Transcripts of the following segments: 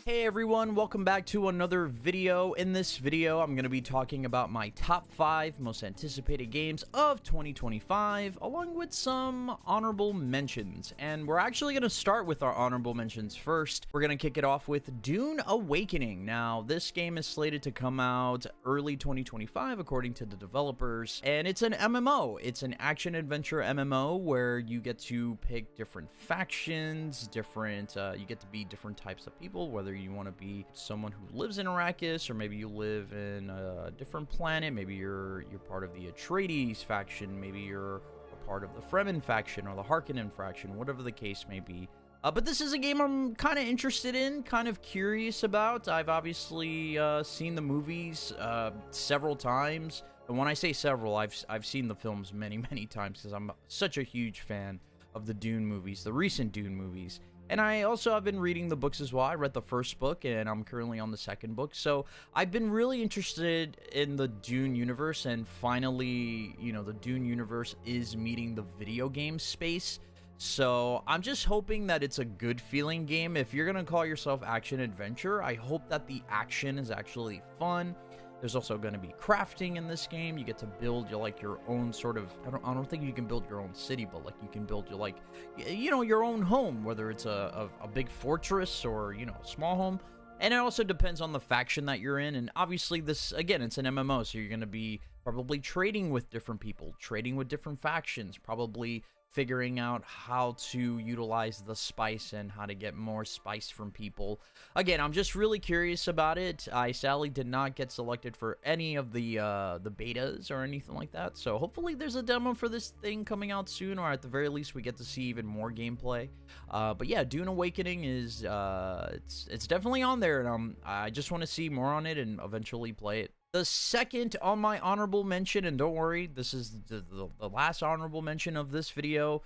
Hey everyone, welcome back to another video. In this video, I'm going to be talking about my top 5 most anticipated games of 2025, along with some honorable mentions. And we're actually going to start with our honorable mentions first. We're going to kick it off with Dune Awakening. Now, this game is slated to come out early 2025, according to the developers. And it's an MMO. It's an action-adventure MMO where you get to pick different factions, you get to be different types of people, whether you want to be someone who lives in Arrakis, or maybe you live in a different planet. Maybe you're part of the Atreides faction. Maybe you're a part of the Fremen faction or the Harkonnen faction, whatever the case may be. But this is a game I'm kind of interested in, kind of curious about. I've obviously seen the movies several times. And when I say several, I've seen the films many times because I'm such a huge fan of the Dune movies, the recent Dune movies. And I also have been reading the books as well. I read the first book, and I'm currently on the second book. So I've been really interested in the Dune universe, and finally, the Dune universe is meeting the video game space. So I'm just hoping that it's a good feeling game. If you're going to call yourself action adventure, I hope that the action is actually fun. There's also going to be crafting in this game. You get to build your own sort of, I don't think you can build your own city, but you can build your own home, whether it's a big fortress or, a small home. And it also depends on the faction that you're in. And obviously this, again, it's an MMO, so you're going to be probably trading with different people, trading with different factions, probably figuring out how to utilize the spice and how to get more spice from people. Again, I'm just really curious about it. I sadly did not get selected for any of the betas or anything like that, so hopefully there's a demo for this thing coming out soon, or at the very least we get to see even more gameplay. But yeah, Dune Awakening is it's definitely on there, and I just want to see more on it and eventually play it. The second on my honorable mention, and don't worry, this is the last honorable mention of this video.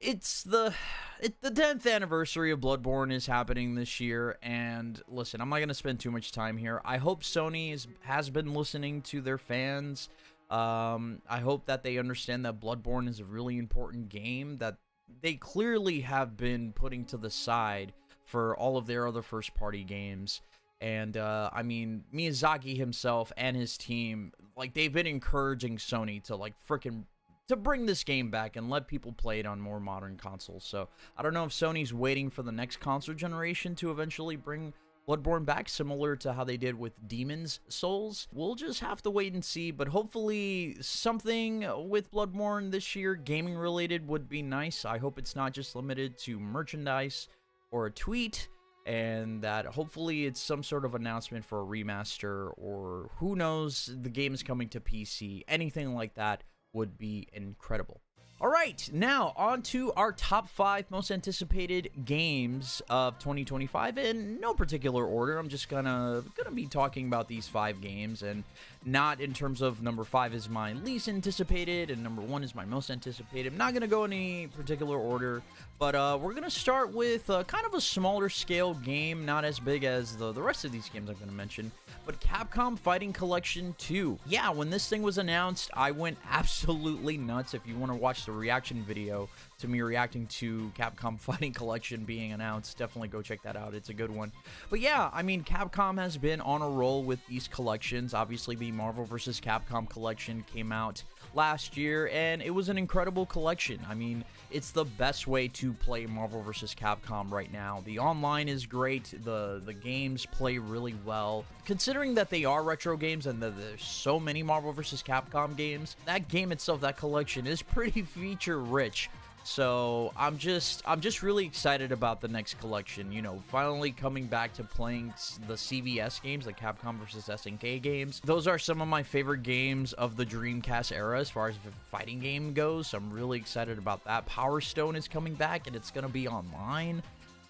It's the 10th anniversary of Bloodborne is happening this year, and listen, I'm not going to spend too much time here. I hope Sony has been listening to their fans. I hope that they understand that Bloodborne is a really important game that they clearly have been putting to the side for all of their other first-party games. And, I mean, Miyazaki himself and his team, they've been encouraging Sony to, to bring this game back and let people play it on more modern consoles. So, I don't know if Sony's waiting for the next console generation to eventually bring Bloodborne back, similar to how they did with Demon's Souls. We'll just have to wait and see, but hopefully something with Bloodborne this year, gaming-related, would be nice. I hope it's not just limited to merchandise or a tweet, and that hopefully it's some sort of announcement for a remaster, or who knows, the game is coming to PC. Anything like that would be incredible. All right, now on to our top 5 most anticipated games of 2025 in no particular order. I'm just gonna be talking about these 5 games, and not in terms of number 5 is my least anticipated and number 1 is my most anticipated. I'm not gonna go in any particular order, but we're gonna start with kind of a smaller scale game, not as big as the rest of these games I'm gonna mention, but Capcom Fighting Collection 2. Yeah, when this thing was announced, I went absolutely nuts. If you want to watch the reaction video to me reacting to Capcom Fighting Collection being announced, definitely go check that out. It's a good one. But yeah, I mean, Capcom has been on a roll with these collections. Obviously, the Marvel vs. Capcom collection came out last year, and it was an incredible collection. I mean, it's the best way to play Marvel vs. Capcom right now. The online is great. The games play really well. Considering that they are retro games and that there's so many Marvel vs. Capcom games, that game itself, that collection, is pretty feature rich. So I'm just really excited about the next collection, finally coming back to playing the CVS games, the Capcom vs. SNK games. Those are some of my favorite games of the Dreamcast era as far as the fighting game goes, so I'm really excited about that. Power Stone is coming back, and it's going to be online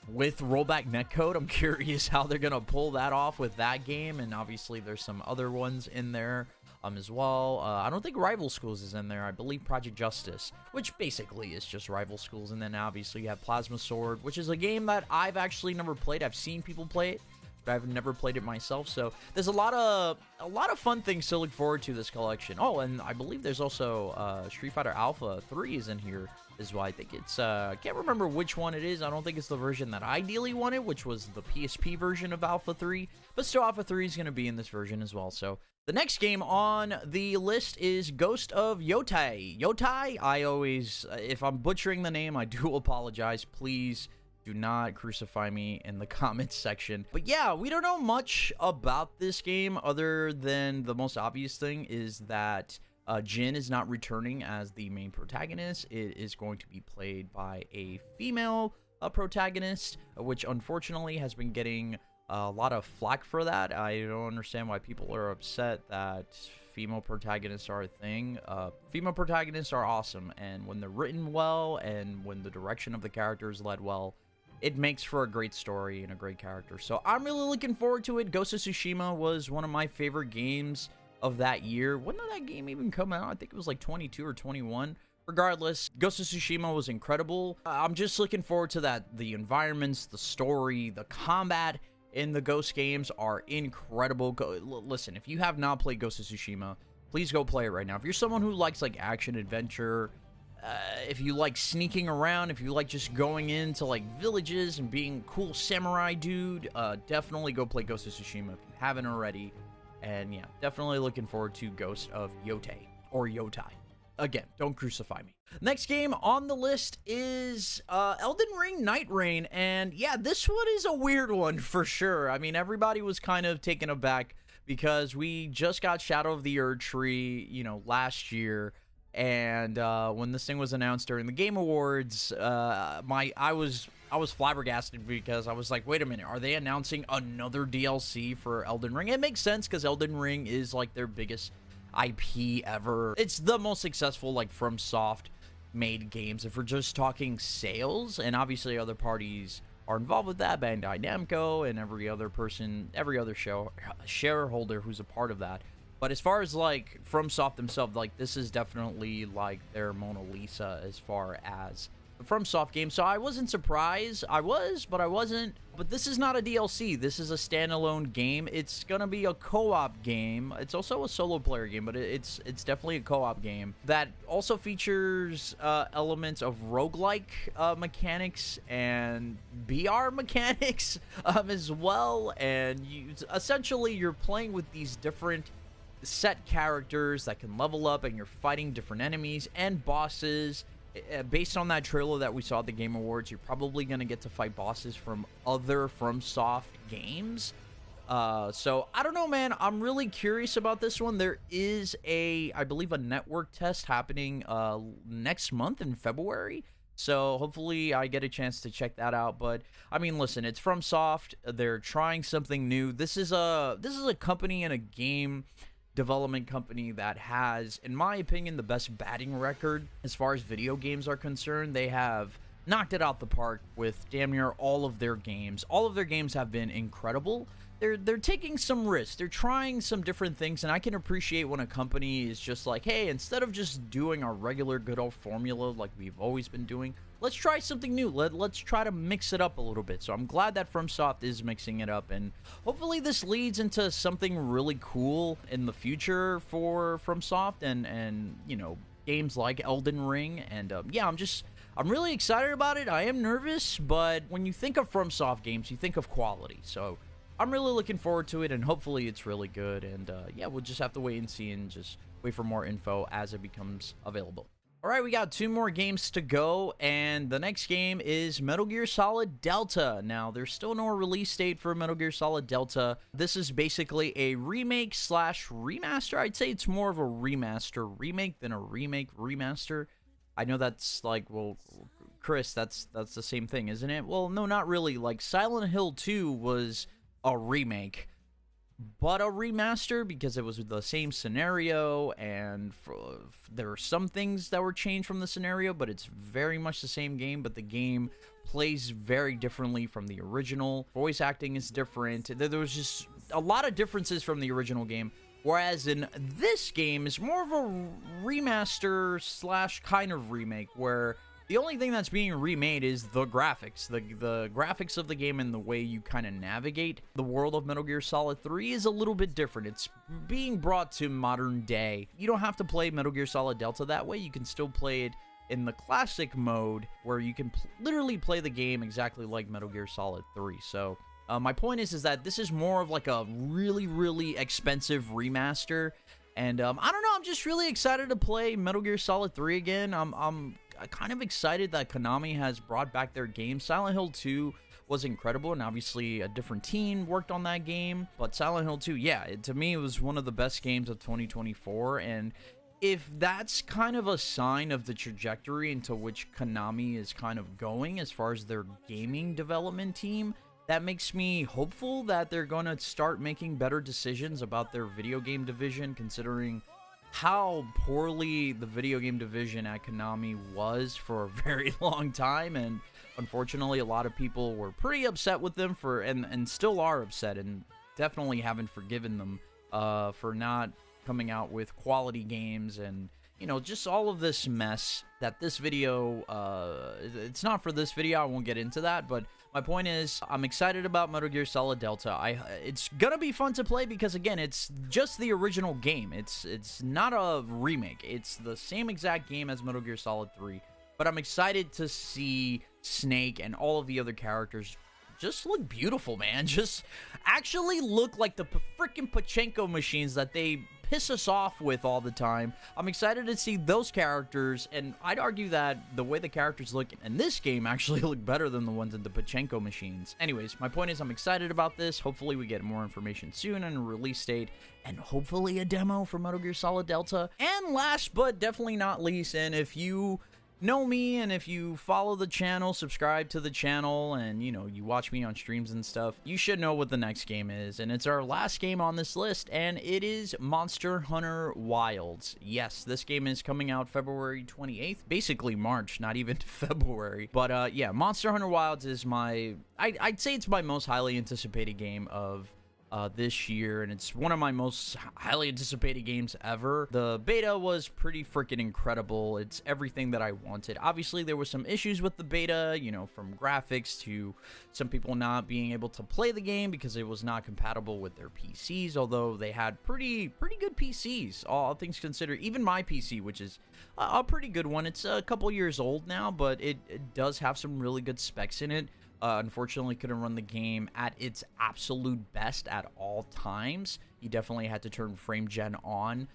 with rollback netcode. I'm curious how they're going to pull that off with that game, and obviously there's some other ones in there as well. I don't think Rival Schools is in there. I believe Project Justice, which basically is just Rival Schools. And then obviously you have Plasma Sword, which is a game that I've actually never played. I've seen people play it, but I've never played it myself. So there's a lot of fun things to look forward to this collection. Oh, and I believe there's also Street Fighter Alpha 3 is in here is why I think it's, I can't remember which one it is. I don't think it's the version that I ideally wanted, which was the PSP version of Alpha 3, but still Alpha 3 is going to be in this version as well. So the next game on the list is Ghost of Yotei. Yotei, I always, if I'm butchering the name, I do apologize. Please do not crucify me in the comments section. But yeah, we don't know much about this game other than the most obvious thing is that Jin is not returning as the main protagonist. It is going to be played by a female protagonist, which unfortunately has been getting a lot of flack for that. I don't understand why people are upset that female protagonists are a thing. Female protagonists are awesome, and when they're written well and when the direction of the character is led well, it makes for a great story and a great character. So I'm really looking forward to it. Ghost of Tsushima was one of my favorite games of that year. When did that game even come out? I think it was like 22 or 21. Regardless, Ghost of Tsushima was incredible. I'm just looking forward to that. The environments, the story, the combat in the Ghost games are incredible. Listen, if you have not played Ghost of Tsushima, please go play it right now. If you're someone who likes like action adventure, if you like sneaking around, if you like just going into like villages and being cool samurai dude, definitely go play Ghost of Tsushima if you haven't already. And yeah, definitely looking forward to Ghost of Yotei, or Yotai. Again, don't crucify me. Next game on the list is Elden Ring Night Rain. And yeah, this one is a weird one for sure. I mean, everybody was kind of taken aback because we just got Shadow of the Erdtree, you know, last year. And when this thing was announced during the Game Awards, I was flabbergasted because I was like, wait a minute, are they announcing another DLC for Elden Ring? It makes sense because Elden Ring is like their biggest IP ever. It's the most successful like FromSoft made games if we're just talking sales, and obviously other parties are involved with that, Bandai Namco and every other shareholder who's a part of that. But as far as, like, FromSoft themselves, like, this is definitely, like, their Mona Lisa as far as the FromSoft game. So I wasn't surprised. I was, but I wasn't. But this is not a DLC. This is a standalone game. It's going to be a co-op game. It's also a solo player game, but it's definitely a co-op game that also features elements of roguelike mechanics and BR mechanics as well. And essentially, you're playing with these different set characters that can level up, and you're fighting different enemies and bosses. Based on that trailer that we saw at the Game Awards, you're probably going to get to fight bosses from other FromSoft games. So I don't know, man. I'm really curious about this one. There is I believe a network test happening next month in February. So hopefully I get a chance to check that out. But I mean, listen, it's FromSoft. They're trying something new. This is a company and a game development company that has, in my opinion, the best batting record as far as video games are concerned. They have knocked it out the park with damn near all of their games. All of their games have been incredible. They're taking some risks. They're trying some different things, and I can appreciate when a company is just like, hey, instead of just doing our regular good old formula like we've always been doing, let's try something new. Let's try to mix it up a little bit. So I'm glad that FromSoft is mixing it up, and hopefully this leads into something really cool in the future for FromSoft and you know, games like Elden Ring. And yeah, I'm really excited about it. I am nervous, but when you think of FromSoft games, you think of quality. So I'm really looking forward to it, and hopefully it's really good. And yeah, we'll just have to wait and see and just wait for more info as it becomes available. All right, we got 2 more games to go, and the next game is Metal Gear Solid Delta. Now, there's still no release date for Metal Gear Solid Delta. This is basically a remake slash remaster. I'd say it's more of a remaster remake than a remake remaster. I know that's like, well, Chris, that's the same thing, isn't it? Well, no, not really. Like, Silent Hill 2 was a remake, but a remaster because it was the same scenario, and there are some things that were changed from the scenario, but it's very much the same game. But the game plays very differently from the original. Voice acting is different. There was just a lot of differences from the original game, whereas in this game is more of a remaster slash kind of remake, where the only thing that's being remade is the graphics. The graphics of the game and the way you kind of navigate the world of Metal Gear Solid 3 is a little bit different. It's being brought to modern day. You don't have to play Metal Gear Solid Delta that way. You can still play it in the classic mode where you can literally play the game exactly like Metal Gear Solid 3. So my point is that this is more of like a really, really expensive remaster. And I don't know, I'm just really excited to play Metal Gear Solid 3 again. I'm kind of excited that Konami has brought back their game. Silent Hill 2 was incredible, and obviously a different team worked on that game. But Silent Hill 2, yeah, to me, it was one of the best games of 2024. And if that's kind of a sign of the trajectory into which Konami is kind of going as far as their gaming development team, that makes me hopeful that they're going to start making better decisions about their video game division, considering how poorly the video game division at Konami was for a very long time. And unfortunately, a lot of people were pretty upset with them and still are upset, and definitely haven't forgiven them for not coming out with quality games, and you know, just all of this mess that this video, it's not for this video, I won't get into that, but my point is, I'm excited about Metal Gear Solid Delta. It's gonna be fun to play because, again, it's just the original game. It's not a remake. It's the same exact game as Metal Gear Solid 3, but I'm excited to see Snake and all of the other characters just look beautiful, man. Just actually look like the freaking Pachinko machines that they piss us off with all the time. I'm excited to see those characters, and I'd argue that the way the characters look in this game actually look better than the ones in the Pachinko machines. Anyways, my point is I'm excited about this. Hopefully we get more information soon and a release date, and hopefully a demo for Metal Gear Solid Delta. And last but definitely not least, and if you know me, and if you follow the channel, subscribe to the channel, and you know, you watch me on streams and stuff, you should know what the next game is. And it's our last game on this list, and it is Monster Hunter Wilds. Yes, this game is coming out February 28th, basically March, not even February. But yeah, Monster Hunter Wilds is I'd say it's my most highly anticipated game of this year, and it's one of my most highly anticipated games ever. The beta was pretty freaking incredible. It's everything that I wanted. Obviously, there were some issues with the beta, you know, from graphics to some people not being able to play the game because it was not compatible with their PCs, although they had pretty good PCs, all things considered. Even my PC, which is a pretty good one. It's a couple years old now, but it does have some really good specs in it. Unfortunately, couldn't run the game at its absolute best at all times. You definitely had to turn frame gen on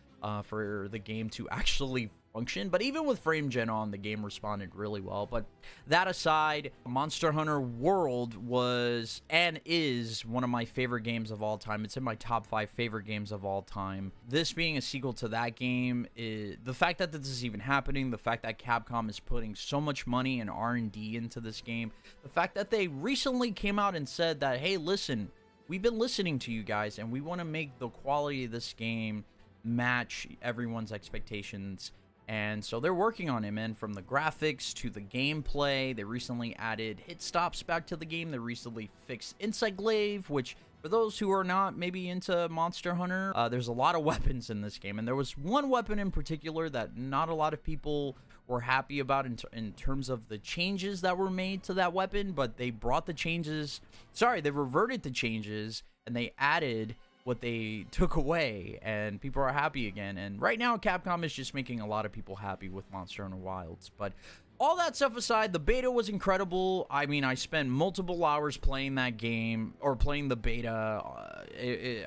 for the game to actually function. But even with frame gen on, the game responded really well. But that aside, Monster Hunter World was and is one of my favorite games of all time. It's in my top 5 favorite games of all time. This being a sequel to that game, the fact that this is even happening, the fact that Capcom is putting so much money and R&D into this game, the fact that they recently came out and said that, hey, listen, we've been listening to you guys, and we want to make the quality of this game match everyone's expectations. And so they're working on it, man, from the graphics to the gameplay. They recently added hit stops back to the game. They recently fixed Insight Glaive, which, for those who are not maybe into Monster Hunter, there's a lot of weapons in this game. And there was one weapon in particular that not a lot of people were happy about in terms of the changes that were made to that weapon. But they brought the changes, they reverted the changes, and they added what they took away, and people are happy again. And right now, Capcom is just making a lot of people happy with Monster Hunter Wilds. But all that stuff aside, the beta was incredible. I mean, I spent multiple hours playing that game, or playing the beta.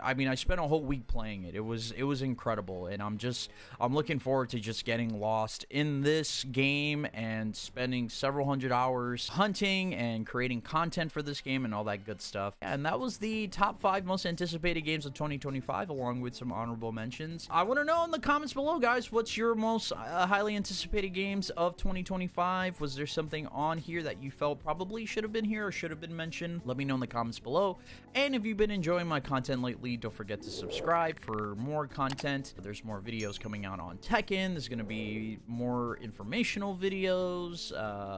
I mean, I spent a whole week playing it. It was incredible, and I'm looking forward to just getting lost in this game and spending several hundred hours hunting and creating content for this game and all that good stuff. And that was the top 5 most anticipated games of 2025, along with some honorable mentions. I want to know in the comments below, guys, what's your most highly anticipated games of 2025? Was there something on here that you felt probably should have been here or should have been mentioned? Let me know in the comments below. And if you've been enjoying my content lately, don't forget to subscribe for more content. There's more videos coming out on Tekken. There's going to be more informational videos.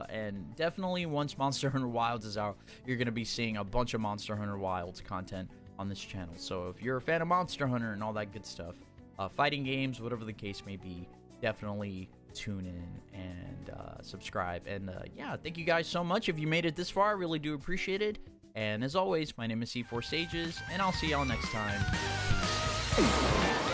And definitely once Monster Hunter Wilds is out, you're going to be seeing a bunch of Monster Hunter Wilds content on this channel. So if you're a fan of Monster Hunter and all that good stuff, fighting games, whatever the case may be, definitely tune in and subscribe. And yeah, thank you guys so much. If you made it this far, I really do appreciate it. And as always, my name is C4 Sages, and I'll see y'all next time. Peace.